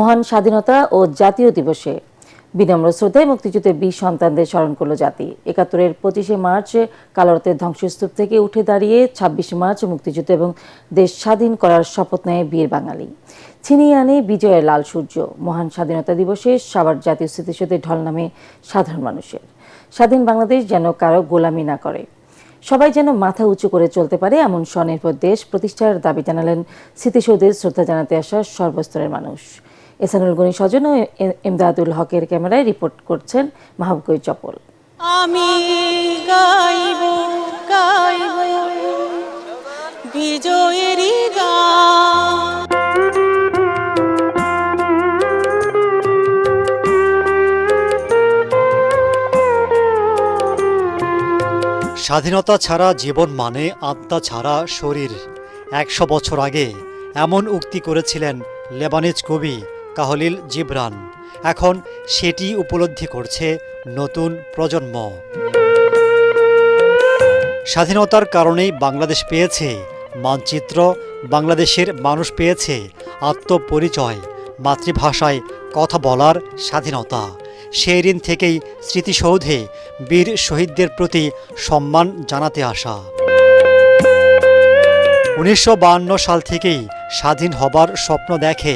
মহান স্বাধীনতা ও জাতীয় দিবসে বিনম্র শ্রদ্ধায় মুক্তিযুদ্ধের ২০ সন্তানদের স্মরণ করল জাতি। ৭১-এর ২৫শে মার্চ কালরতের ধ্বংসস্তূপ থেকে উঠে দাঁড়িয়ে ২৬শে মার্চ মুক্তিযুদ্ধ এবং দেশ স্বাধীন করার শপথ নেয় বীর বাঙালি। ছিনিয়ে আনে বিজয়ের লাল সূর্য। মহান স্বাধীনতা দিবসে সাভার জাতীয় স্মৃতিসৌধে ঢল নামে সাধারণ মানুষের। স্বাধীন বাংলাদেশ যেন কারো গোলামি না করে, সবাই যেন মাথা উঁচু করে চলতে পারে, এমন স্বনির্ভর দেশ প্রতিষ্ঠার দাবি জানালেন স্মৃতিসৌধে শ্রদ্ধা জানাতে আসা সর্বস্তরের মানুষ। এহসানুল গনি সজন ও ইমদাদুল হকের ক্যামেরায় রিপোর্ট করছেন মাহবুব কবির চপল। আমি গাইব গাইব বিজয়েরই গান। স্বাধীনতা ছাড়া জীবন মানে আত্মা ছাড়া শরীর। ১০০ বছর আগে এমন উক্তি করেছিলেন লেবানিজ কবি কাহলিল জিবরান। এখন সেটি উপলব্ধি করছে নতুন প্রজন্ম। স্বাধীনতার কারণেই বাংলাদেশ পেয়েছে মানচিত্র, বাংলাদেশের মানুষ পেয়েছে আত্মপরিচয়, মাতৃভাষায় কথা বলার স্বাধীনতা। সেই দিন থেকেই স্মৃতিসৌধে বীর শহীদদের প্রতি সম্মান জানাতে আসা। ১৯৫২ সাল থেকেই স্বাধীন হবার স্বপ্ন দেখে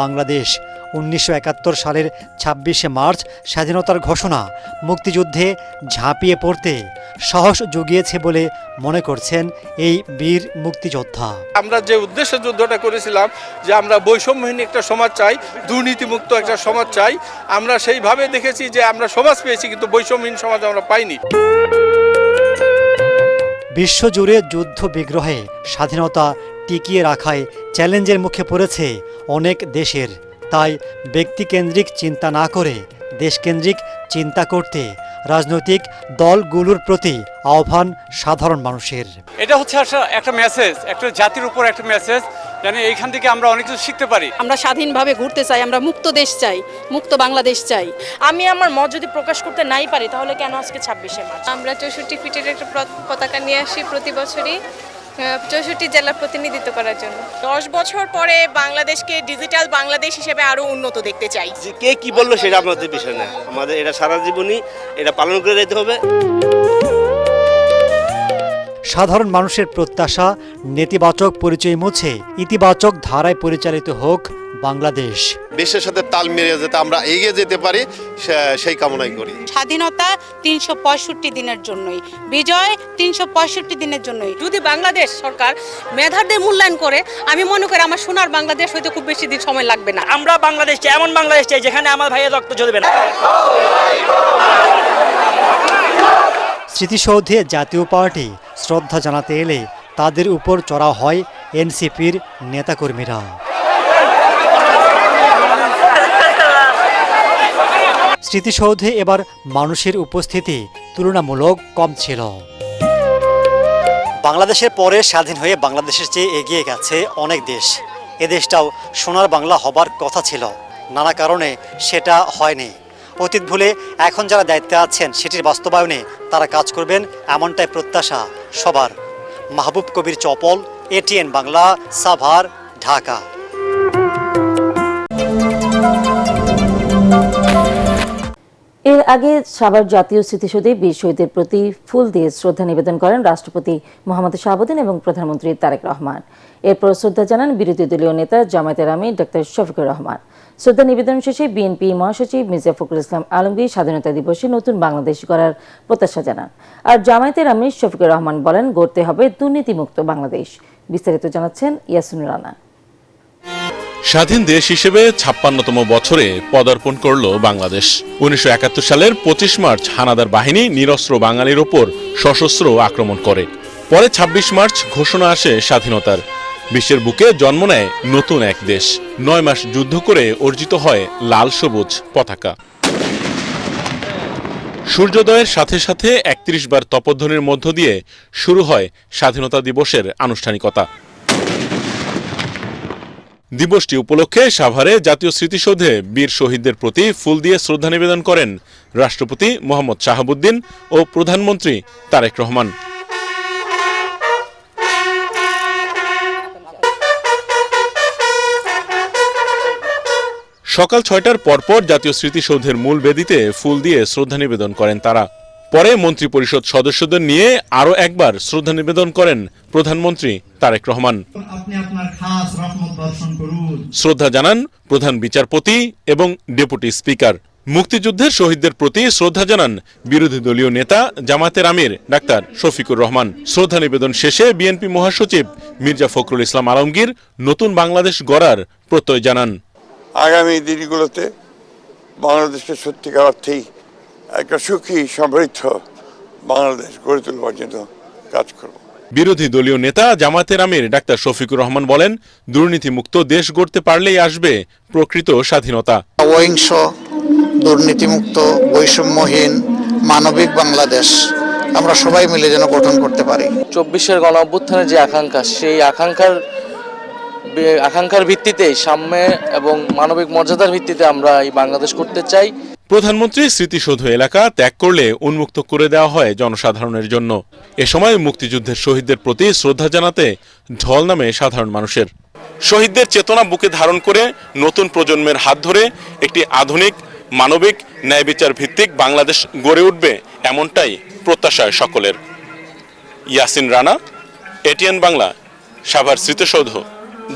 বাংলাদেশ। ১৯৭১ সালের ২৬শে মার্চ স্বাধীনতার ঘোষণা মুক্তিযুদ্ধে ঝাঁপিয়ে পড়তে সাহস জুগিয়েছে বলে মনে করছেন এই বীর মুক্তিযোদ্ধা। আমরা যে উদ্দেশ্যে যুদ্ধটা করেছিলাম যে আমরা বৈষম্যহীন একটা সমাজ চাই, দুর্নীতিমুক্ত একটা সমাজ চাই, আমরা সেইভাবে দেখেছি যে আমরা সমাজ পেয়েছি, কিন্তু বৈষম্যহীন সমাজ আমরা পাইনি। বিশ্বজুড়ে যুদ্ধ বিগ্রহে স্বাধীনতা টিকিয়ে রাখায় চ্যালেঞ্জের মুখে পড়েছে অনেক দেশের। তাই ব্যক্তিকেন্দ্রিক চিন্তা না করে দেশকেন্দ্রিক চিন্তা করতে রাজনৈতিক দলগুলোর প্রতি আহ্বান সাধারণ মানুষের। এটা হচ্ছে একটা মেসেজ, একটা জাতির উপর একটা মেসেজ, যেন এইখান থেকে আমরা অনেক কিছু শিখতে পারি। আমরা স্বাধীনভাবে ঘুরতে চাই, আমরা মুক্ত দেশ চাই, মুক্ত বাংলাদেশ চাই। আমি আমার মত যদি প্রকাশ করতে নাই পারি, তাহলে কেন আজকে ২৬শে মার্চ? আমরা ৬৪ ফিটের একটা পতাকা নিয়ে আসি প্রতি বছরই ৬৪ জেলা প্রতিনিধিত্ব করার জন্য। ১০ বছর পরে বাংলাদেশকে ডিজিটাল বাংলাদেশ হিসেবে আরো উন্নত দেখতে চাই। কে কি বললো সেটা আমাদের বিষয় না, আমাদের এটা সারা জীবনই এটা পালন করে যেতে হবে। সাধারণ মানুষের প্রত্যাশা নেতিবাচক পরিচয় মুছে ইতিবাচক ধারায় পরিচালিত হোক বাংলাদেশ। বিশ্বের সাথে তাল মিলিয়ে যেতে আমরা এগিয়ে যেতে পারি, সেই কামনাই করি। স্বাধীনতা ৩৬৫ দিনের জন্যই, বিজয় ৩৬৫ দিনের জন্যই। যদি বাংলাদেশ সরকার মেধাদের মূল্যায়ন করে, আমি মনে করি আমার সোনার বাংলাদেশ হইতে খুব বেশি দিন সময় লাগবে না। আমরা বাংলাদেশ চাই, এমন বাংলাদেশ চাই যেখানে আমার ভাইয়ের রক্ত ঝরবে না। স্মৃতিসৌধে জাতীয় পার্টি শ্রদ্ধা জানাতে এলে তাদের উপর চড়া হয় এনসিপির নেতাকর্মীরা। স্মৃতিসৌধে এবার মানুষের উপস্থিতি তুলনামূলক কম ছিল। বাংলাদেশের পরে স্বাধীন হয়ে বাংলাদেশের চেয়ে এগিয়ে গেছে অনেক দেশ। এ দেশটাও সোনার বাংলা হবার কথা ছিল, নানা কারণে সেটা হয়নি। অতীত ভুলে এখন যারা দায়িত্বে আছেন সেটির বাস্তবায়নে তারা কাজ করবেন, এমনটাই প্রত্যাশা সবার। মাহবুব কবির চপল, এটিএন বাংলা, সাভার, ঢাকা। এর আগে সাভার জাতীয় স্মৃতিসৌধে বীর শহীদদের প্রতি ফুল দিয়ে শ্রদ্ধা নিবেদন করেন রাষ্ট্রপতি মোহাম্মদ শাহাবুদ্দিন এবং প্রধানমন্ত্রী তারেক রহমান। এরপর শ্রদ্ধা জানান বিরোধী দলীয় নেতা জামায়াতের আমির ডক্টর শফিকুর রহমান। শ্রদ্ধা নিবেদন শেষে বিএনপি মহাসচিব মির্জা ফখরুল ইসলাম আলমগীর স্বাধীনতা দিবসে নতুন বাংলাদেশ গড়ার প্রত্যাশা জানান। আর জামায়াতের আমির শফিকুর রহমান বলেন, গড়তে হবে দুর্নীতিমুক্ত বাংলাদেশ। বিস্তারিত জানাচ্ছেন ইয়াসিনুর রানা। স্বাধীন দেশ হিসেবে ৫৬তম বছরে পদার্পণ করল বাংলাদেশ। ১৯৭১ সালের ২৫ মার্চ হানাদার বাহিনী নিরস্ত্র বাঙালির ওপর সশস্ত্র আক্রমণ করে। পরে ২৬ মার্চ ঘোষণা আসে স্বাধীনতার। বিশ্বের বুকে জন্ম নেয় নতুন এক দেশ। ৯ মাস যুদ্ধ করে অর্জিত হয় লাল সবুজ পতাকা। সূর্যোদয়ের সাথে সাথে ৩১ বার তপধ্বনির মধ্য দিয়ে শুরু হয় স্বাধীনতা দিবসের আনুষ্ঠানিকতা। দিবসটি উপলক্ষে সাভারে জাতীয় স্মৃতিসৌধে বীর শহীদদের প্রতি ফুল দিয়ে শ্রদ্ধা নিবেদন করেন রাষ্ট্রপতি মোহাম্মদ শাহাবুদ্দিন ও প্রধানমন্ত্রী তারেক রহমান। সকাল 6টার পরপর জাতীয় স্মৃতিসৌধের মূল বেদিতে ফুল দিয়ে শ্রদ্ধা নিবেদন করেন তারা। পরে মন্ত্রিপরিষদ সদস্যদের নিয়ে আরও একবার শ্রদ্ধা নিবেদন করেন প্রধানমন্ত্রী তারেক রহমান। শ্রদ্ধা জানান প্রধান বিচারপতি এবং ডেপুটি স্পিকার। মুক্তিযুদ্ধের শহীদদের প্রতি শ্রদ্ধা জানান বিরোধী দলীয় নেতা জামায়াতের আমির ডাক্তার শফিকুর রহমান। শ্রদ্ধা নিবেদন শেষে বিএনপি মহাসচিব মির্জা ফখরুল ইসলাম আলমগীর নতুন বাংলাদেশ গড়ার প্রত্যয় জানান। আগামী দিনগুলোতে বাংলাদেশকে সত্যিকার অর্থেই একটা সুখী সমৃদ্ধ বাংলাদেশ গড়ে তোলবার জন্য কাজ করব। বিরোধী দলীয় নেতা জামায়াতের আমির ডাক্তার শফিকুর রহমান বলেন, দুর্নীতিমুক্ত দেশ গড়তে পারলেই আসবে প্রকৃত স্বাধীনতা। অহিংস, দুর্নীতিমুক্ত, বৈষম্যহীন, মানবিক বাংলাদেশ আমরা সবাই মিলে যেন গঠন করতে পারি। 24-এর গণ অভ্যুত্থানের যে আকাঙ্ক্ষা, সেই আকাঙ্ক্ষার ভিত্তিতে সাম্য এবং মানবিক মর্যাদার ভিত্তিতে আমরা এই বাংলাদেশ করতে চাই। প্রধানমন্ত্রী স্মৃতিসৌধ এলাকা ত্যাগ করলে উন্মুক্ত করে দেওয়া হয় জনসাধারণের জন্য। এ সময় মুক্তিযুদ্ধের শহীদদের প্রতি শ্রদ্ধা জানাতে ঢল নামে সাধারণ মানুষের। শহীদদের চেতনা বুকে ধারণ করে নতুন প্রজন্মের হাত ধরে একটি আধুনিক, মানবিক, ন্যায় বিচার ভিত্তিক বাংলাদেশ গড়ে উঠবে, এমনটাই প্রত্যাশা সকলের। ইয়াসিন রানা, এটিএন বাংলা, সাভার স্মৃতিসৌধ,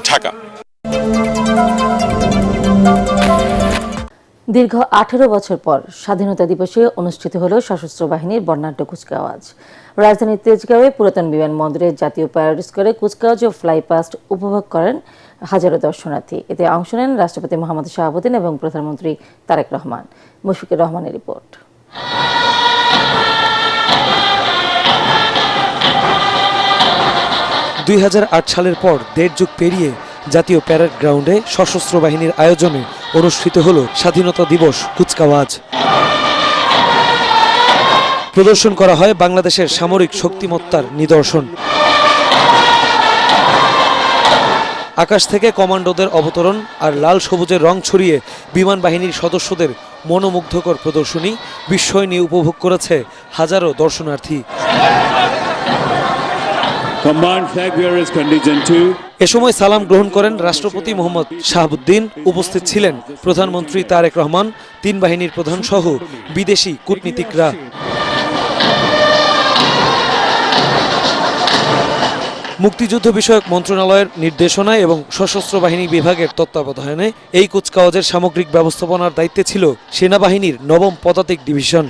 ঢাকা। দীর্ঘ 18 বছর পর স্বাধীনতা দিবসে অনুষ্ঠিত হল সশস্ত্র বাহিনীর বর্ণাঢ্য কুচকাওয়াজ। রাজধানীর তেজগাঁওয়ে পুরাতন বিমানবন্দরের জাতীয় প্যারেড স্কোয়ারে কুচকাওয়াজ ও ফ্লাইপাস্ট উপভোগ করেন হাজারো দর্শনার্থী। এতে অংশ নেন রাষ্ট্রপতি মোহাম্মদ শাহাবুদ্দিন এবং প্রধানমন্ত্রী তারেক রহমান। মুশফিকুর রহমানের রিপোর্ট। 2008 সালের পর 1.5 যুগ পেরিয়ে জাতীয় প্যারেড গ্রাউন্ডে সশস্ত্র বাহিনীর আয়োজনে অনুষ্ঠিত হল স্বাধীনতা দিবস কুচকাওয়াজ। প্রদর্শন করা হয় বাংলাদেশের সামরিক শক্তিমত্তার নিদর্শন। আকাশ থেকে কমান্ডোদের অবতরণ আর লাল সবুজের রং ছড়িয়ে বিমান বাহিনীর সদস্যদের মনোমুগ্ধকর প্রদর্শনী বিস্ময় নিয়ে উপভোগ করেছে হাজারো দর্শনার্থী। এ সময় সালাম গ্রহণ করেন রাষ্ট্রপতি মোহাম্মদ শাহাবুদ্দিন। উপস্থিত ছিলেন প্রধানমন্ত্রী তারেক রহমান, 3 বাহিনীর প্রধান সহ বিদেশি কূটনীতিকরা। মুক্তিযুদ্ধ বিষয়ক মন্ত্রণালয়ের নির্দেশনায় এবং সশস্ত্র বাহিনী বিভাগের তত্ত্বাবধানে এই কুচকাওয়াজের সামগ্রিক ব্যবস্থাপনার দায়িত্বে ছিল সেনাবাহিনীর 9ম পদাতিক ডিভিশন।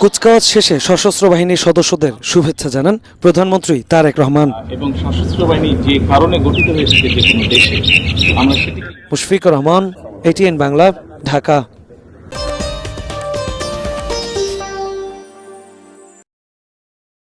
কুচকাওয়াজ শেষে সশস্ত্র বাহিনীর সদস্যদের শুভেচ্ছা জানান প্রধানমন্ত্রী তারেক রহমান। এবং সশস্ত্র বাহিনী যে কারণে গঠিত হয়েছে যে কোনো দেশে, আমরা সেটি। মুশফিকুর রহমান, এটিএন বাংলা, ঢাকা।